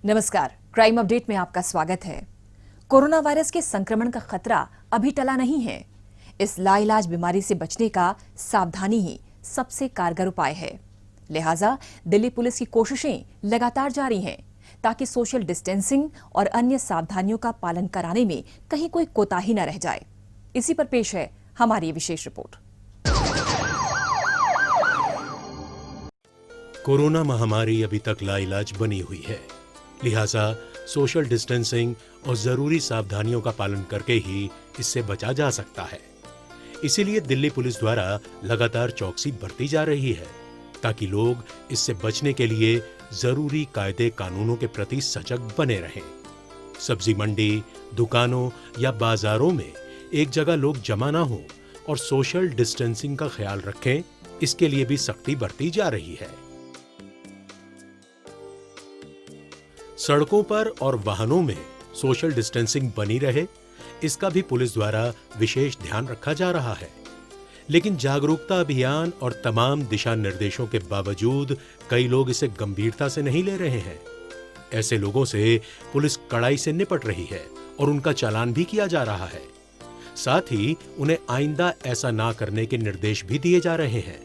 नमस्कार, crime update में आपका स्वागत है। कोरोना वायरस के संक्रमण का खतरा अभी टला नहीं है। इस लाइलाज बीमारी से बचने का सावधानी ही सबसे कारगर उपाय है। लिहाजा दिल्ली पुलिस की कोशिशें लगातार जारी हैं ताकि सोशल डिस्टेंसिंग और अन्य सावधानियों का पालन कराने में कहीं कोई कोताही न रह जाए। इसी पर पेश है हमारी ये विशेष रिपोर्ट। कोरोना महामारी अभी तक लाइलाज बनी हुई है, लिहाजा सोशल डिस्टेंसिंग और जरूरी सावधानियों का पालन करके ही इससे बचा जा सकता है। इसीलिए दिल्ली पुलिस द्वारा लगातार चौकसी बरती जा रही है ताकि लोग इससे बचने के लिए जरूरी कायदे कानूनों के प्रति सजग बने रहें। सब्जी मंडी, दुकानों या बाजारों में एक जगह लोग जमा ना हो और सोशल डिस्टेंसिंग का ख्याल रखें, इसके लिए भी सख्ती बरती जा रही है। सड़कों पर और वाहनों में सोशल डिस्टेंसिंग बनी रहे, इसका भी पुलिस द्वारा विशेष ध्यान रखा जा रहा है। लेकिन जागरूकता अभियान और तमाम दिशा निर्देशों के बावजूद कई लोग इसे गंभीरता से नहीं ले रहे हैं। ऐसे लोगों से पुलिस कड़ाई से निपट रही है और उनका चालान भी किया जा रहा है। साथ ही उन्हें आइंदा ऐसा ना करने के निर्देश भी दिए जा रहे हैं।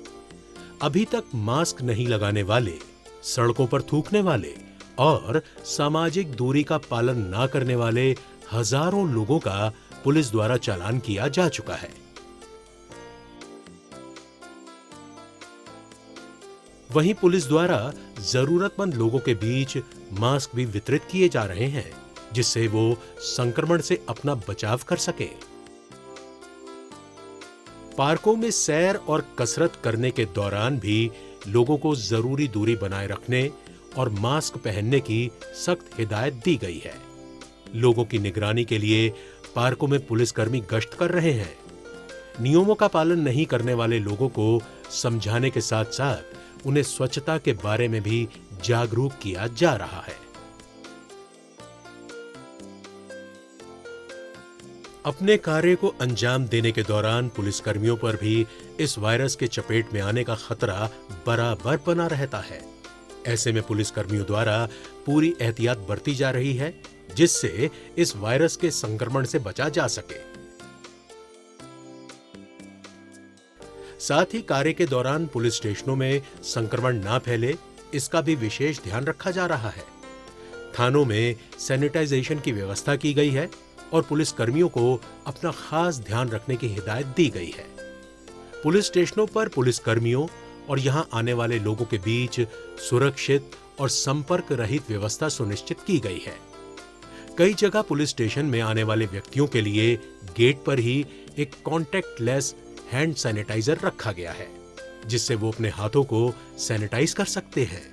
अभी तक मास्क नहीं लगाने वाले, सड़कों पर थूकने वाले और सामाजिक दूरी का पालन ना करने वाले हजारों लोगों का पुलिस द्वारा चालान किया जा चुका है। वहीं पुलिस द्वारा जरूरतमंद लोगों के बीच मास्क भी वितरित किए जा रहे हैं, जिससे वो संक्रमण से अपना बचाव कर सके। पार्कों में सैर और कसरत करने के दौरान भी लोगों को जरूरी दूरी बनाए रखने और मास्क पहनने की सख्त हिदायत दी गई है। लोगों की निगरानी के लिए पार्कों में पुलिसकर्मी गश्त कर रहे हैं। नियमों का पालन नहीं करने वाले लोगों को समझाने के साथ साथ उन्हें स्वच्छता के बारे में भी जागरूक किया जा रहा है। अपने कार्य को अंजाम देने के दौरान पुलिसकर्मियों पर भी इस वायरस के चपेट में आने का खतरा बराबर बना रहता है। ऐसे में पुलिसकर्मियों द्वारा पूरी एहतियात बरती जा रही है, जिससे इस वायरस के संक्रमण से बचा जा सके। साथ ही कार्य के दौरान पुलिस स्टेशनों में संक्रमण ना फैले, इसका भी विशेष ध्यान रखा जा रहा है। थानों में सैनिटाइजेशन की व्यवस्था की गई है और पुलिसकर्मियों को अपना खास ध्यान रखने की हिदायत दी गई है। पुलिस स्टेशनों पर पुलिसकर्मियों और यहां आने वाले लोगों के बीच सुरक्षित और संपर्क रहित व्यवस्था सुनिश्चित की गई है। कई जगह पुलिस स्टेशन में आने वाले व्यक्तियों के लिए गेट पर ही एक कॉन्टैक्टलेस हैंड सैनिटाइजर रखा गया है, जिससे वो अपने हाथों को सैनिटाइज कर सकते हैं।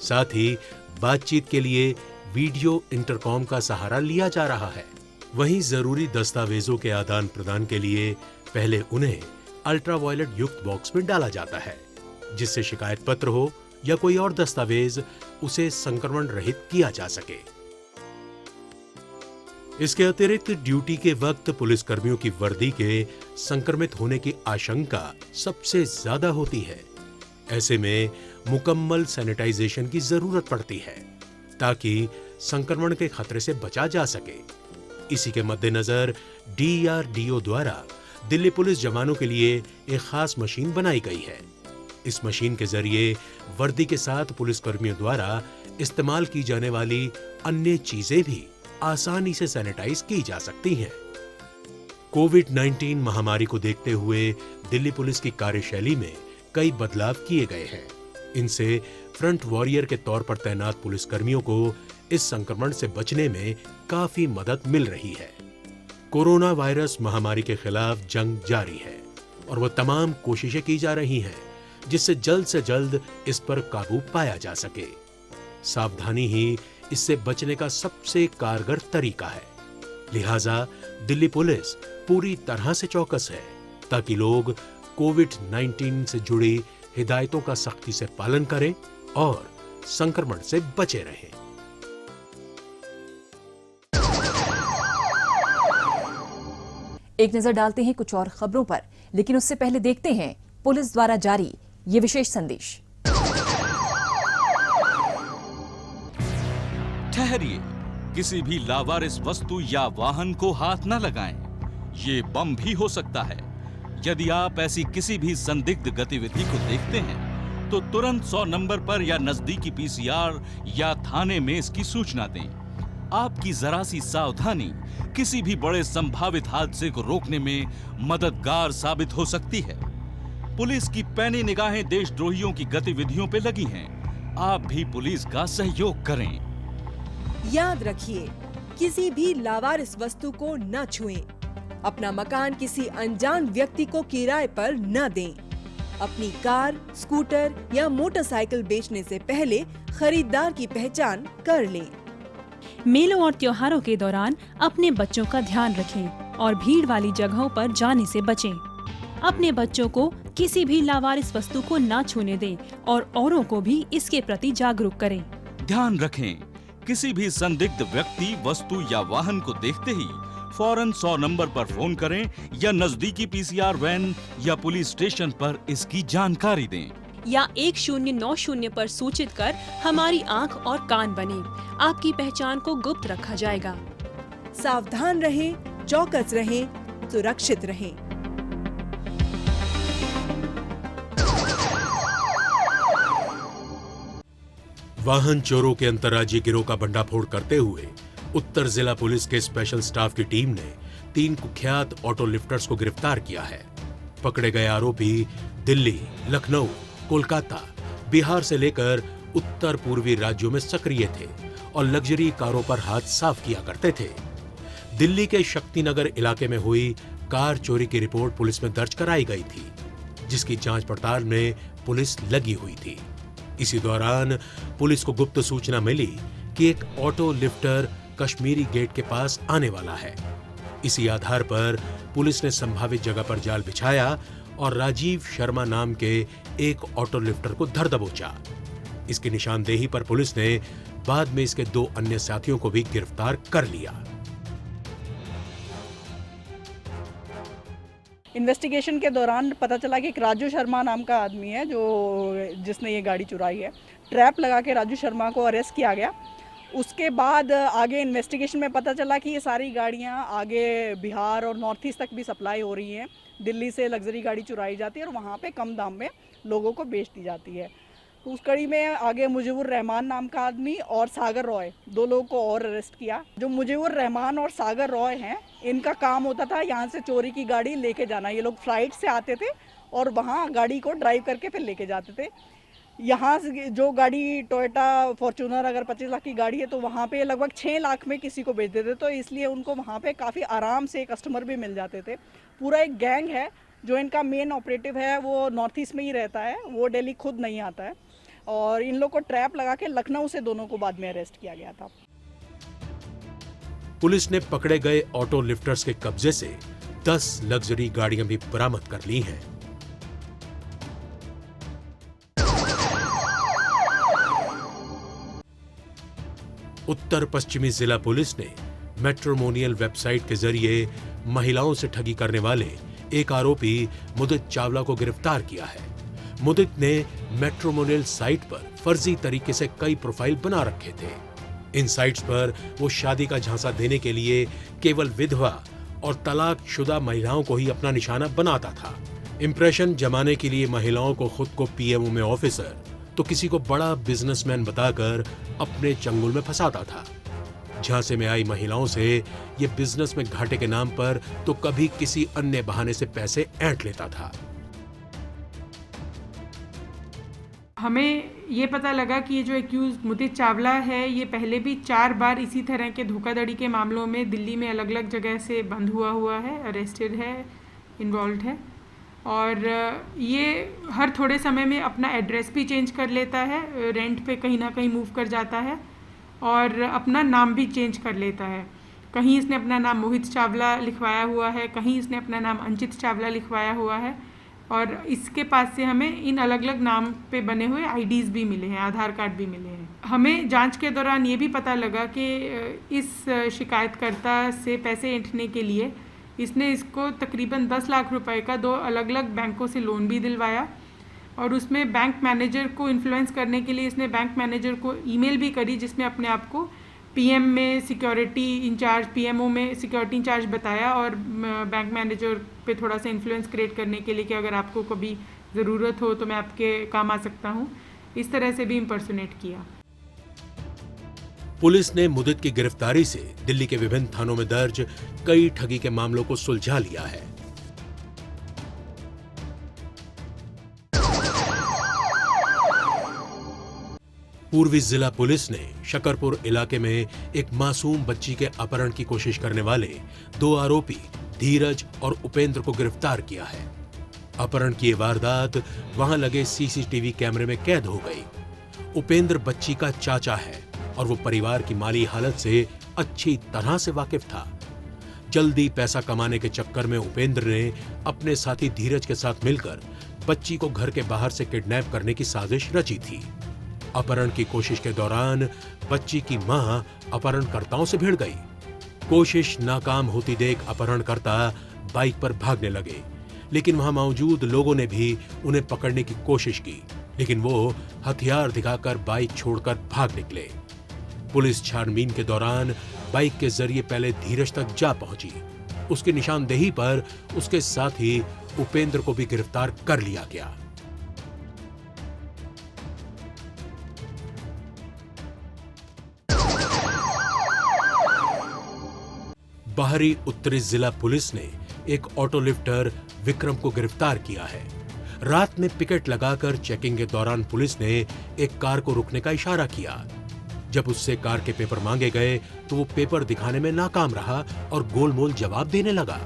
साथ ही बातचीत के लिए वीडियो इंटरकॉम का सहारा लिया जा रहा है। वहीं जरूरी दस्तावेजों के आदान प्रदान के लिए पहले उन्हें अल्ट्रावायलेट युक्त बॉक्स में डाला जाता है, जिससे शिकायत पत्र हो या कोई और दस्तावेज उसे संक्रमण रहित किया जा सके। इसके अतिरिक्त ड्यूटी के वक्त पुलिसकर्मियों की वर्दी के संक्रमित होने की आशंका सबसे ज्यादा होती है। ऐसे में मुकम्मल सैनिटाइजेशन की जरूरत पड़ती है ताकि संक्रमण के खतरे से बचा जा सके। इसी के मद्देनजर DRDO द्वारा दिल्ली पुलिस जवानों के लिए एक खास मशीन बनाई गई है। इस मशीन के जरिए वर्दी के साथ पुलिसकर्मियों द्वारा इस्तेमाल की जाने वाली अन्य चीजें भी आसानी से सैनिटाइज की जा सकती हैं। कोविड-19 महामारी को देखते हुए दिल्ली पुलिस की कार्यशैली में कई बदलाव किए गए हैं। इनसे फ्रंट वॉरियर के तौर पर तैनात पुलिसकर्मियों को इस संक्रमण से बचने में काफी मदद मिल रही है। कोरोना वायरस महामारी के खिलाफ जंग जारी है और वह तमाम कोशिशें की जा रही हैं जिससे जल्द से जल्द इस पर काबू पाया जा सके। सावधानी ही इससे बचने का सबसे कारगर तरीका है। लिहाजा दिल्ली पुलिस पूरी तरह से चौकस है ताकि लोग कोविड-19 से जुड़ी हिदायतों का सख्ती से पालन करें और संक्रमण से बचे रहें। एक नजर डालते हैं कुछ और खबरों पर, लेकिन उससे पहले देखते हैं पुलिस द्वारा जारी ये विशेष संदेश। ठहरिए, किसी भी लावारिस वस्तु या वाहन को हाथ न लगाएं। ये बम भी हो सकता है। यदि आप ऐसी किसी भी संदिग्ध गतिविधि को देखते हैं तो तुरंत 100 नंबर पर या नजदीकी पीसीआर या थाने में इसकी सूचना दें। आपकी जरा सी सावधानी किसी भी बड़े संभावित हादसे को रोकने में मददगार साबित हो सकती है। पुलिस की पैनी निगाहें देशद्रोहियों की गतिविधियों पे लगी हैं। आप भी पुलिस का सहयोग करें। याद रखिए, किसी भी लावारिस वस्तु को न छुएं। अपना मकान किसी अनजान व्यक्ति को किराए पर न दें। अपनी कार, स्कूटर या मोटरसाइकिल बेचने से पहले खरीदार की पहचान कर लें। मेलों और त्योहारों के दौरान अपने बच्चों का ध्यान रखें और भीड़ वाली जगहों पर जाने से बचें। अपने बच्चों को किसी भी लावारिस वस्तु को ना छूने दें और औरों को भी इसके प्रति जागरूक करें। ध्यान रखें, किसी भी संदिग्ध व्यक्ति, वस्तु या वाहन को देखते ही फौरन 100 नंबर पर फोन करें या नजदीकी पीसीआर वैन या पुलिस स्टेशन पर इसकी जानकारी दें। या 1090 पर सूचित कर हमारी आंख और कान बने। आपकी पहचान को गुप्त रखा जाएगा। सावधान रहें, चौकस रहें, सुरक्षित रहें। वाहन चोरों के अंतर्राज्यीय गिरोह का भंडाफोड़ करते हुए उत्तर जिला पुलिस के स्पेशल स्टाफ की टीम ने 3 कुख्यात ऑटो लिफ्टर्स को गिरफ्तार किया है। पकड़े गए आरोपी दिल्ली, लखनऊ, कोलकाता, बिहार से लेकर उत्तर पूर्वी राज्यों में सक्रिय थे और लग्जरी कारों पर हाथ साफ किया करते थे। दिल्ली के शक्तिनगर इलाके में हुई कार चोरी की रिपोर्ट पुलिस में दर्ज कराई गई थी, जिसकी जांच पड़ताल में पुलिस लगी हुई थी। इसी दौरान पुलिस को गुप्त सूचना मिली कि एक ऑटो लिफ्टर कश्मीरी गेट के पास आने वाला है। इसी आधार पर पुलिस ने संभावित जगह पर जाल बिछाया और राजीव शर्मा नाम के एक ऑटो लिफ्टर को धर दबोचा। इसकी निशानदेही पर पुलिस ने बाद में इसके 2 अन्य साथियों को भी गिरफ्तार कर लिया। इन्वेस्टिगेशन के दौरान पता चला कि एक राजू शर्मा नाम का आदमी है जिसने ये गाड़ी चुराई है। ट्रैप लगा के राजू शर्मा को अरेस्ट किया गया। उसके बाद आगे इन्वेस्टिगेशन में पता चला कि ये सारी गाड़ियां आगे बिहार और नॉर्थ ईस्ट तक भी सप्लाई हो रही हैं। दिल्ली से लग्जरी गाड़ी चुराई जाती है और वहाँ पे कम दाम में लोगों को बेच दी जाती है। तो उस कड़ी में आगे मुजीबुर रहमान नाम का आदमी और सागर रॉय, 2 लोगों को और अरेस्ट किया। जो मुजीबुर रहमान और सागर रॉय हैं, इनका काम होता था यहाँ से चोरी की गाड़ी लेके जाना। ये लोग फ्लाइट से आते थे और वहाँ गाड़ी को ड्राइव करके फिर लेके जाते थे। यहाँ से जो गाड़ी टोयोटा फॉर्च्यूनर अगर 25 लाख की गाड़ी है तो वहाँ पे लगभग 6 लाख में किसी को बेच देते। तो इसलिए उनको वहाँ पे काफ़ी आराम से कस्टमर भी मिल जाते थे। पूरा एक गैंग है। जो इनका मेन ऑपरेटिव है वो नॉर्थ ईस्ट में ही रहता है, वो दिल्ली खुद नहीं आता है। और इन लोग को ट्रैप लगा के लखनऊ से दोनों को बाद में अरेस्ट किया गया था। पुलिस ने पकड़े गए ऑटो लिफ्टर्स के कब्जे से 10 लग्जरी गाड़ियां भी बरामद कर ली हैं। उत्तर पश्चिमी जिला पुलिस ने मैट्रिमोनियल वेबसाइट के जरिए महिलाओं से ठगी करने वाले एक आरोपी मुदित चावला को गिरफ्तार किया है। मुदित ने मैट्रिमोनियल साइट पर फर्जी तरीके से कई प्रोफाइल बना रखे थे। इन साइट्स पर वो शादी का झांसा देने के लिए केवल विधवा और तलाकशुदा महिलाओं को ही अपना निशाना बनाता था। इंप्रेशन जमाने के लिए महिलाओं को खुद को पीएमओ में ऑफिसर तो किसी को बड़ा बिजनेसमैन बताकर अपने चंगुल में फंसाता था। झांसे में आई महिलाओं से ये बिजनेस में घाटे के नाम पर तो कभी किसी अन्य बहाने से पैसे ऐंठ लेता था। हमें ये पता लगा कि ये जो एक्यूज मुदित चावला है, ये पहले भी 4 बार इसी तरह के धोखाधड़ी के मामलों में दिल्ली में अलग अलग जगह से बंद हुआ है, अरेस्टेड है, इन्वॉल्व है। और ये हर थोड़े समय में अपना एड्रेस भी चेंज कर लेता है, रेंट पे कहीं ना कहीं मूव कर जाता है और अपना नाम भी चेंज कर लेता है। कहीं इसने अपना नाम मोहित चावला लिखवाया हुआ है, कहीं इसने अपना नाम अंचित चावला लिखवाया हुआ है। और इसके पास से हमें इन अलग अलग नाम पे बने हुए आईडीज़ भी मिले हैं, आधार कार्ड भी मिले हैं। हमें जांच के दौरान ये भी पता लगा कि इस शिकायतकर्ता से पैसे ऐंठने के लिए इसने इसको तकरीबन 10 लाख रुपए का 2 अलग अलग बैंकों से लोन भी दिलवाया। और उसमें बैंक मैनेजर को इन्फ्लुएंस करने के लिए इसने बैंक मैनेजर को ईमेल भी करी, जिसमें अपने आप को पीएम में सिक्योरिटी इंचार्ज, पीएमओ में सिक्योरिटी इंचार्ज बताया और बैंक मैनेजर पे थोड़ा सा इन्फ्लुएंस क्रिएट करने के लिए कि अगर आपको कभी ज़रूरत हो तो मैं आपके काम आ सकता हूँ, इस तरह से भी इम्पर्सोनेट किया। पुलिस ने मुदित की गिरफ्तारी से दिल्ली के विभिन्न थानों में दर्ज कई ठगी के मामलों को सुलझा लिया है। पूर्वी जिला पुलिस ने शकरपुर इलाके में एक मासूम बच्ची के अपहरण की कोशिश करने वाले 2 आरोपी धीरज और उपेंद्र को गिरफ्तार किया है। अपहरण की ये वारदात वहां लगे सीसीटीवी कैमरे में कैद हो गई। उपेंद्र बच्ची का चाचा है और वो परिवार की माली हालत से अच्छी तरह से वाकिफ था। जल्दी पैसा कमाने के चक्कर में उपेंद्र ने अपने साथी धीरज के साथ मिलकर बच्ची को घर के बाहर से किडनैप करने की साजिश रची थी। अपहरण की कोशिश के दौरान बच्ची की मां अपहरणकर्ताओं से भिड़ गई। कोशिश नाकाम होती देख अपहरणकर्ता बाइक पर भागने लगे, लेकिन वहां मौजूद लोगों ने भी उन्हें पकड़ने की कोशिश की, लेकिन वो हथियार दिखाकर बाइक छोड़कर भाग निकले। पुलिस छानबीन के दौरान बाइक के जरिए पहले धीरज तक जा पहुंची। उसकी निशानदेही पर उसके साथी उपेंद्र को भी गिरफ्तार कर लिया गया। बाहरी उत्तरी जिला पुलिस ने एक ऑटो लिफ्टर विक्रम को गिरफ्तार किया है। रात में पिकेट लगाकर चेकिंग के दौरान पुलिस ने एक कार को रुकने का इशारा किया। जब उससे कार के पेपर मांगे गए तो वो पेपर दिखाने में नाकाम रहा और गोलमोल जवाब देने लगा।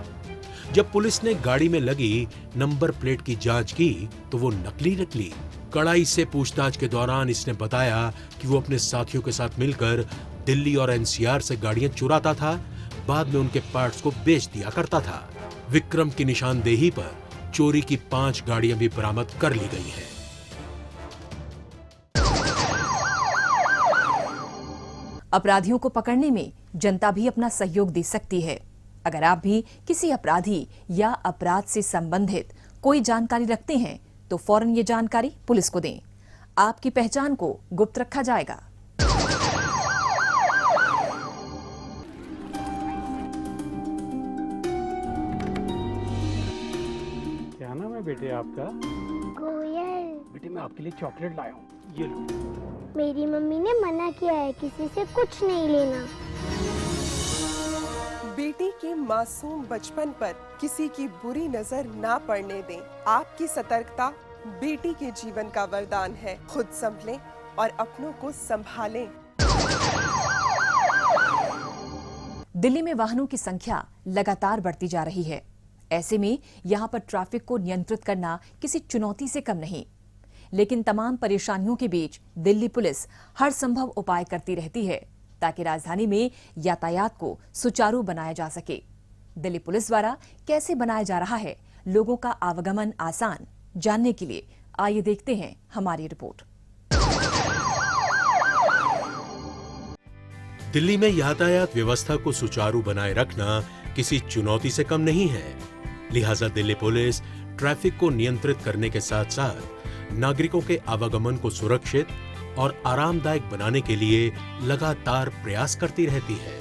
जब पुलिस ने गाड़ी में लगी नंबर प्लेट की जांच की तो वो नकली निकली। कड़ाई से पूछताछ के दौरान इसने बताया कि वो अपने साथियों के साथ मिलकर दिल्ली और एनसीआर से गाड़ियां चुराता था, बाद में उनके पार्ट्स को बेच दिया करता था। विक्रम की निशानदेही पर चोरी की 5 गाड़ियां भी बरामद कर ली गई हैं। अपराधियों को पकड़ने में जनता भी अपना सहयोग दे सकती है। अगर आप भी किसी अपराधी या अपराध से संबंधित कोई जानकारी रखते हैं तो फौरन ये जानकारी पुलिस को दें। आपकी पहचान को गुप्त रखा जाएगा। क्या नाम है बेटे आपका? कोयल। बेटे मैं आपके लिए चॉकलेट लाया हूँ, ये लो। मेरी मम्मी ने मना किया है किसी से कुछ नहीं लेना। बेटी के मासूम बचपन पर किसी की बुरी नजर ना पड़ने दें। आपकी सतर्कता बेटी के जीवन का वरदान है। खुद संभलें और अपनों को संभालें। दिल्ली में वाहनों की संख्या लगातार बढ़ती जा रही है। ऐसे में यहां पर ट्रैफिक को नियंत्रित करना किसी चुनौती से कम नहीं। लेकिन तमाम परेशानियों के बीच दिल्ली पुलिस हर संभव उपाय करती रहती है ताकि राजधानी में यातायात को सुचारू बनाया जा सके। दिल्ली पुलिस द्वारा कैसे बनाया जा रहा है लोगों का आवागमन आसान, जानने के लिए आइए देखते हैं हमारी रिपोर्ट। दिल्ली में यातायात व्यवस्था को सुचारू बनाए रखना किसी चुनौती से कम नहीं है। लिहाजा दिल्ली पुलिस ट्रैफिक को नियंत्रित करने के साथ साथ नागरिकों के आवागमन को सुरक्षित और आरामदायक बनाने के लिए लगातार प्रयास करती रहती है।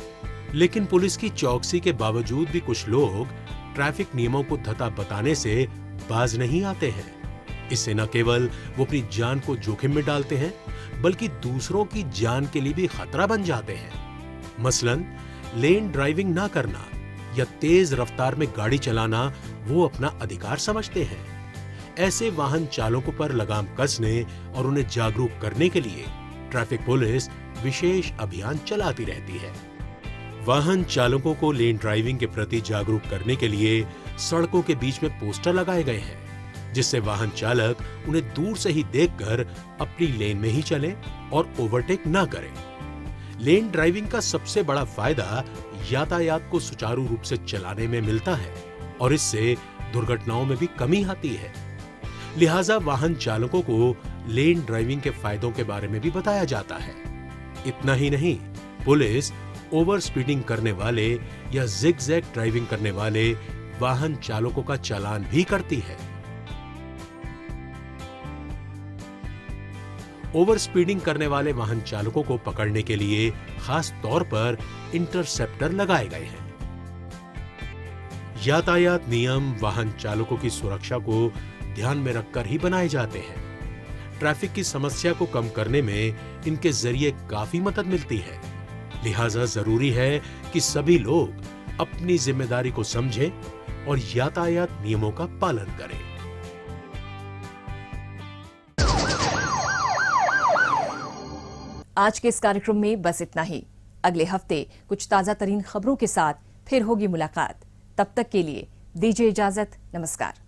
लेकिन पुलिस की चौकसी के बावजूद भी कुछ लोग ट्रैफिक नियमों को धता बताने से बाज नहीं आते हैं। इससे न केवल वो अपनी जान को जोखिम में डालते हैं, बल्कि दूसरों की जान के लिए भी खतरा बन जाते हैं। मसलन लेन ड्राइविंग ना करना या तेज रफ्तार में गाड़ी चलाना वो अपना अधिकार समझते हैं। ऐसे वाहन चालकों पर लगाम कसने और उन्हें जागरूक करने के लिए ट्रैफिक पुलिस विशेष अभियान चलाती रहती है। वाहन चालकों को लेन ड्राइविंग के प्रति जागरूक करने के लिए सड़कों के बीच में पोस्टर लगाए गए हैं, जिससे वाहन चालक उन्हें दूर से ही देखकर अपनी लेन में ही चले और ओवरटेक ना करें। लेन ड्राइविंग का सबसे बड़ा फायदा यातायात को सुचारू रूप से चलाने में मिलता है और इससे दुर्घटनाओं में भी कमी आती है। लिहाजा वाहन चालकों को लेन ड्राइविंग के फायदों के बारे में भी बताया जाता है। इतना ही नहीं, पुलिस ओवर स्पीडिंग करने वाले या जिगजैग ड्राइविंग करने वाले वाहन चालकों का चालान भी करती है। ओवर स्पीडिंग करने वाले वाहन चालकों को पकड़ने के लिए खास तौर पर इंटरसेप्टर लगाए गए हैं। यातायात नियम वाहन चालकों की सुरक्षा को ध्यान में रखकर ही बनाए जाते हैं। ट्रैफिक की समस्या को कम करने में इनके जरिए काफी मदद मिलती है। लिहाजा जरूरी है कि सभी लोग अपनी जिम्मेदारी को समझें और यातायात नियमों का पालन करें। आज के इस कार्यक्रम में बस इतना ही। अगले हफ्ते कुछ ताजा तरीन खबरों के साथ फिर होगी मुलाकात। तब तक के लिए दीजिए इजाजत। नमस्कार।